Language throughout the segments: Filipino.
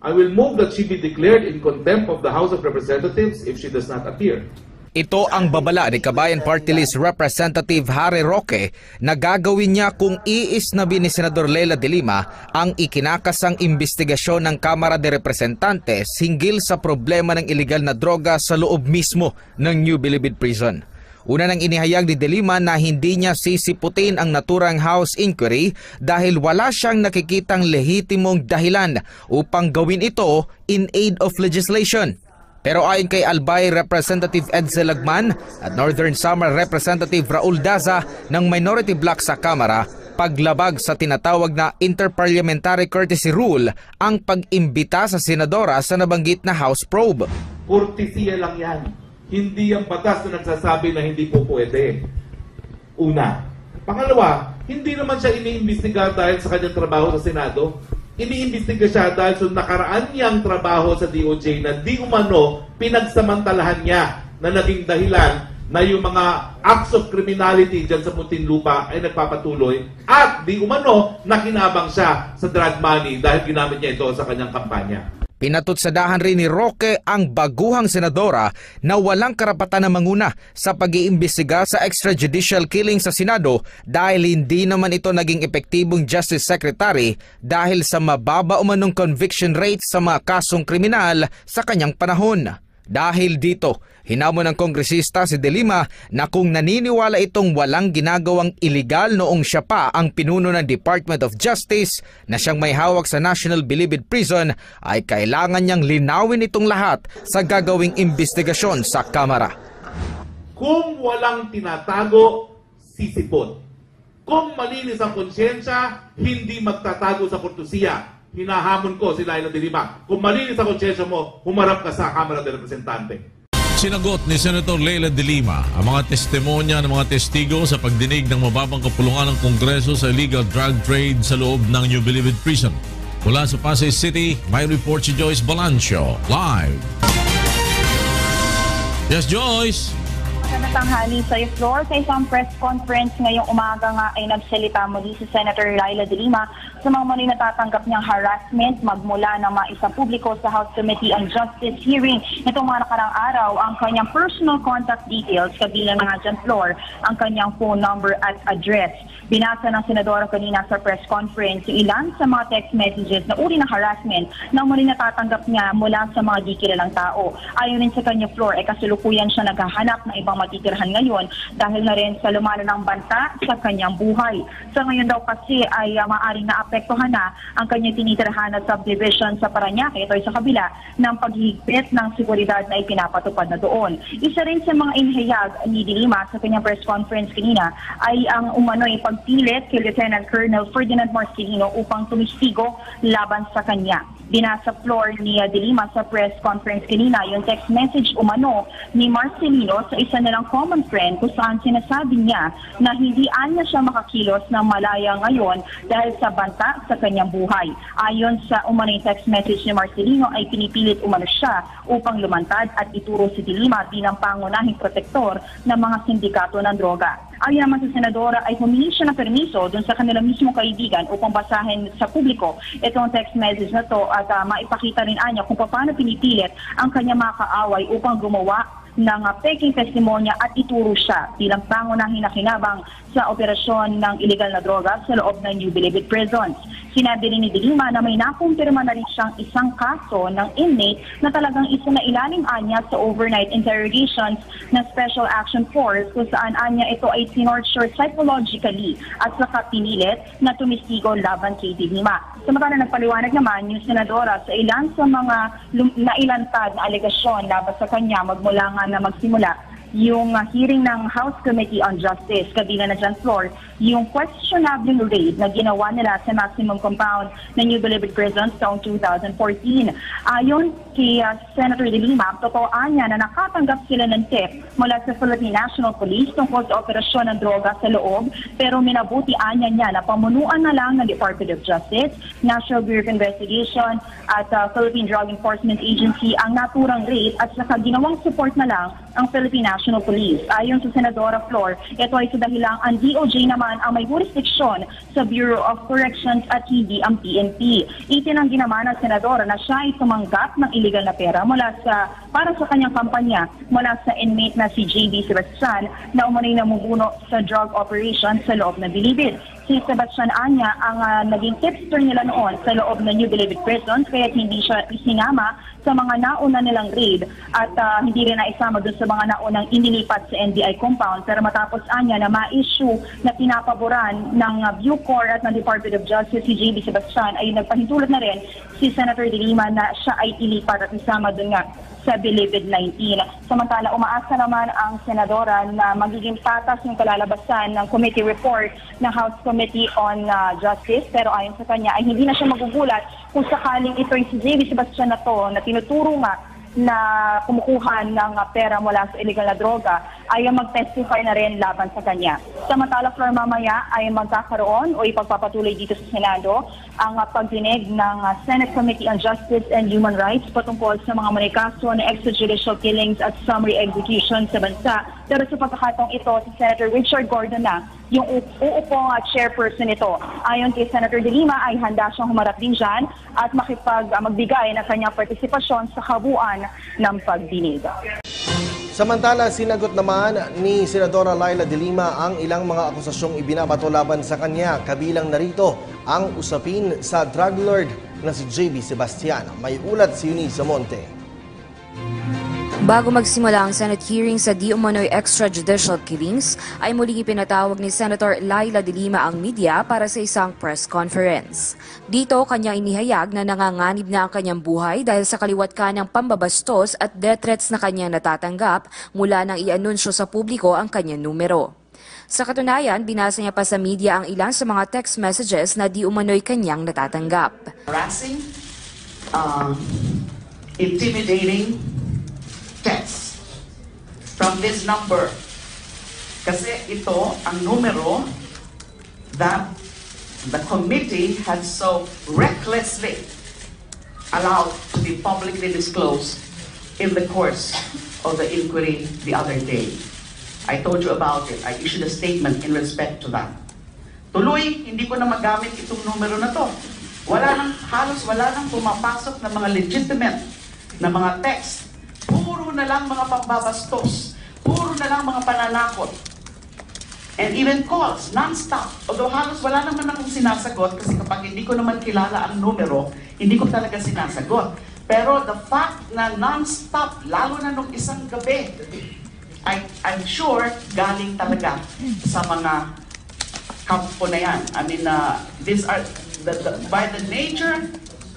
I will move that she be declared in contempt of the House of Representatives if she does not appear. Ito ang babala ni Kabayan Party List Representative Harry Roque na gagawin niya kung iisnabi ni Senador Leila de Lima ang ikinakasang investigasyon ng Kamara de Representantes hinggil sa problema ng iligal na droga sa loob mismo ng New Bilibid Prison. Una nang inihayag ni de Lima na hindi niya sisiputin ang naturang House inquiry dahil wala siyang nakikitang lehitimong dahilan upang gawin ito in aid of legislation. Pero ayon kay Albay Representative Edsel Lagman at Northern Samar Representative Raul Daza ng Minority Bloc sa Kamara, paglabag sa tinatawag na Interparliamentary Courtesy Rule ang pag-imbita sa senadora sa nabanggit na House probe. Kortesiya lang yan. Hindi ang batas na nagsasabi na hindi po pwede. Una. Pangalawa, hindi naman siya iniimbestiga dahil sa kanyang trabaho sa Senado. Iniimbestiga siya dahil sa nakaraan niyang trabaho sa DOJ na di umano pinagsamantalahan niya na naging dahilan na yung mga acts of criminality dyan sa Muntinlupa ay nagpapatuloy at di umano nakinabang siya sa drug money dahil ginamit niya ito sa kanyang kampanya. Pinatutsadahan rin ni Roque ang baguhang senadora na walang karapatan na manguna sa pag-iimbestiga sa extrajudicial killing sa Senado dahil hindi naman ito naging epektibong Justice Secretary dahil sa mababa umanong conviction rate sa mga kasong kriminal sa kanyang panahon. Dahil dito, hinamon ng kongresista si de Lima na kung naniniwala itong walang ginagawang iligal noong siya pa ang pinuno ng Department of Justice na siyang may hawak sa National Bilibid Prison ay kailangan niyang linawin itong lahat sa gagawing investigasyon sa Kamara. Kung walang tinatago, sisipot. Kung malinis ang konsyensya, hindi magtatago sa kortesiya. Hinahamon ko si Leila de Lima. Kung malinis sa konsyensya mo, humarap ka sa Kamara de Representante. Sinagot ni Senator Leila de Lima ang mga testimonya ng mga testigo sa pagdinig ng mababang kapulungan ng Kongreso sa illegal drug trade sa loob ng New Bilibid Prison. Mula sa Pasay City, may report si Joyce Balancio. Live! Yes, Joyce! Magandang tanghali sa floor. Sa isang press conference ngayong umaga nga ay nagsalita muli si Senator Leila de Lima sa mga muli natatanggap niyang harassment magmula ng mga isang publiko sa House Committee on Justice hearing. Itong mga nakarang araw, ang kanyang personal contact details, kabilang nga dyan floor, ang kanyang phone number at address. Binasa ng senadora kanina sa press conference yung ilan sa mga text messages na uri ng harassment na muli natatanggap niya mula sa mga di kilalang tao. Ayon rin sa kanyang floor, kasalukuyan siya naghahanap ng ibang matitirahan ngayon dahil na rin sa lumala ng banta sa kanyang buhay. Sa ngayon daw kasi ay maaaring naapektuhan na ang kanyang tinitirahan na subdivision sa Parañaque, ito ay sa kabila ng paghihigpit ng seguridad na ipinapatupad na doon. Isa rin sa mga inihayag ni de Lima sa kanyang press conference kanina ay ang umano'y pagpilit kay Lieutenant Colonel Ferdinand Marcelino upang tumistigo laban sa kanya. Binasa floor ni de Lima sa press conference kanina yung text message umano ni Marcelino sa isa nilang common friend kung saan sinasabi niya na hindi anya siya makakilos ng malaya ngayon dahil sa banta sa kanyang buhay. Ayon sa umano yung text message ni Marcelino ay pinipilit umano siya upang lumantad at ituro si de Lima bilang pangunahing protektor ng mga sindikato ng droga. Ayon naman sa senadora ay humingi siya ng permiso dun sa kanilang mismong kaibigan upang basahin sa publiko itong text message na to at maipakita rin anya kung paano pinipilit ang kanyang mga kaaway upang gumawa ng peking testimonya at ituro siya bilang pangunahing nakinabang sa operasyon ng illegal na droga sa loob ng New Bilibid Prisons. Sinabi rin ni de Lima na may nakumpirma na rin siyang isang kaso ng inmate na talagang isa na ilalim anya sa overnight interrogations ng Special Action Force kung saan anya ito ay tinorture psychologically at saka pinilit na tumistigo laban kay de Lima. Samantala nagpaliwanag naman yung senadora sa ilan sa mga nailantad na alegasyon laban sa kanya magmula nga na magsimula yung hearing ng House Committee on Justice, kabilang na dyan floor, yung questionable raid na ginawa nila sa maximum compound ng New Bilibid Prisons taong 2014. Ayon kay Senator de Lima, totooan niya na nakatanggap sila ng tip mula sa Philippine National Police tungkol sa operasyon ng droga sa loob, pero minabutian niya na pamunuan na lang ng Department of Justice, National Bureau of Investigation at Philippine Drug Enforcement Agency ang naturang raid at saka ginawang support na lang ang Philippine National Police. Ayon sa Senadora Flor, ito ay sa dahilang ang DOJ naman ang may jurisdiksyon sa Bureau of Corrections at hindi ang PNP. Itinanggi naman ng Senadora na siya ay tumanggap ng illegal na pera para sa kanyang kampanya mula sa inmate na si JB Sebastian na umano'y namumuno sa drug operation sa loob ng Bilibid. Si Sebastian Anya ang naging tipster nila noon sa loob ng New Bilibid Prison kaya hindi siya isinama sa mga nauna nilang raid at hindi rin naisama doon sa mga naunang inilipat sa NBI compound. Pero matapos Anya na ma-issue na pinapaboran ng Bucor at ng Department of Justice si JB Sebastian ay nagpahintulot na rin si Senator De Lima na siya ay ilipat at isama doon nga sa Bilibid 19. Samantala, umaasa naman ang senadora na magiging patas yung kalalabasan ng committee report ng House Committee on Justice. Pero ayon sa kanya ay hindi na siya magugulat kung sakaling ito yung si JB Sebastian na to na tinuturo nga na kumukuha ng pera mula sa illegal na droga ay mag-testify na rin laban sa kanya. Samantala, Flor, mamaya ay magkakaroon o ipagpapatuloy dito sa Senado ang pagdinig ng Senate Committee on Justice and Human Rights patungkol sa mga manikaso na extrajudicial killings at summary execution sa bansa. Pero sa pagkakataong ito, si Senator Richard Gordon na yung uupong chairperson nito. Ayon kay Senator De Lima ay handa siyang humarap din dyan at magbigay ng kanyang partisipasyon sa kabuuan ng pagdinig. Samantala, sinagot naman ni Senadora Laila De Lima ang ilang mga akusasyong ibinabato laban sa kanya. Kabilang narito ang usapin sa drug lord na si JB Sebastian. May ulat si Eunice Monte. Bago magsimula ang Senate hearing sa di umano'y extrajudicial killings, ay muling ipinatawag ni Senator Laila De Lima ang media para sa isang press conference. Dito, kanya inihayag na nanganganib na ang kanyang buhay dahil sa kaliwat kanang pambabastos at death threats na kanyang natatanggap mula nang i-anunsyo sa publiko ang kanyang numero. Sa katunayan, binasa niya pa sa media ang ilan sa mga text messages na di umano'y kanyang natatanggap. Harassing, intimidating, text from this number. Kasi ito ang numero that the committee had so recklessly allowed to be publicly disclosed in the course of the inquiry the other day. I told you about it. I issued a statement in respect to that. Tuloy, hindi ko na magamit itong numero na to. Halos wala nang pumapasok na mga legitimate na mga text. Puro na lang mga pambabastos. Puro na lang mga pananakot. And even calls, non-stop. Although halos wala naman akong sinasagot kasi kapag hindi ko naman kilala ang numero, hindi ko talaga sinasagot. Pero the fact na non-stop, lalo na nung isang gabi, I'm sure galing talaga sa mga kampo na yan. I mean, these are, by the nature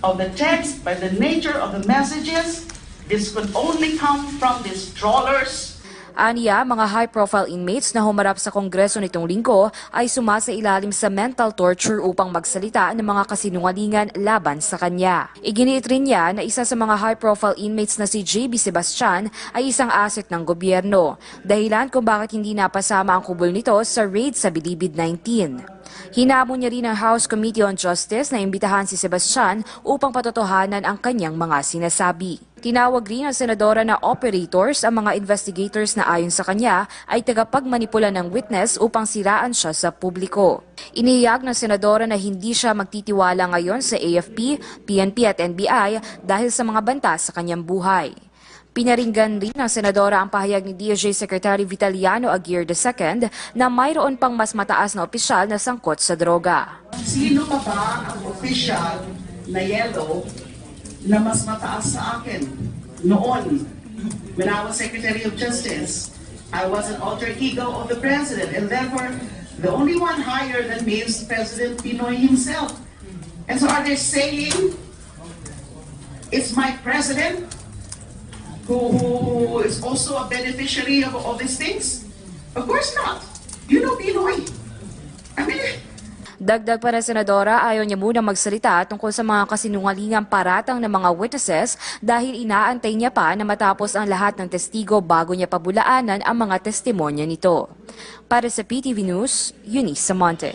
of the text, by the nature of the messages, this could only come from these trawlers. Aniya, mga high-profile inmates na humarap sa Kongreso nitong linggo ay sumasailalim sa mental torture upang magsalita ng mga kasinungalingan laban sa kanya. Iginiit rin niya na isa sa mga high-profile inmates na si JB Sebastian ay isang asset ng gobyerno, dahilan kung bakit hindi napasama ang kubol nito sa raid sa Bilibid 19. Hinamon niya rin ang House Committee on Justice na imbitahan si Sebastian upang patotohanan ang kanyang mga sinasabi. Tinawag rin ng senadora na operators ang mga investigators na ayon sa kanya ay tagapagmanipula ng witness upang siraan siya sa publiko. Inihayag ng senadora na hindi siya magtitiwala ngayon sa AFP, PNP at NBI dahil sa mga banta sa kanyang buhay. Pinaringgan rin ng senadora ang pahayag ni DOJ Secretary Vitaliano Aguirre II na mayroon pang mas mataas na opisyal na sangkot sa droga. Sino pa ba ang official na yellow na mas mataas sa akin? Noon, when I was Secretary of Justice, I was an alter ego of the President, and therefore, the only one higher than me is President Pinoy himself. And so are they saying it's my President who is also a beneficiary of all these things? Of course not. You know Pinoy. I mean, dagdag pa ng senadora, ayaw niya muna magsalita tungkol sa mga kasinungalingang paratang ng mga witnesses dahil inaantay niya pa na matapos ang lahat ng testigo bago niya pabulaanan ang mga testimonya nito. Para sa PTV News, Eunice Monte.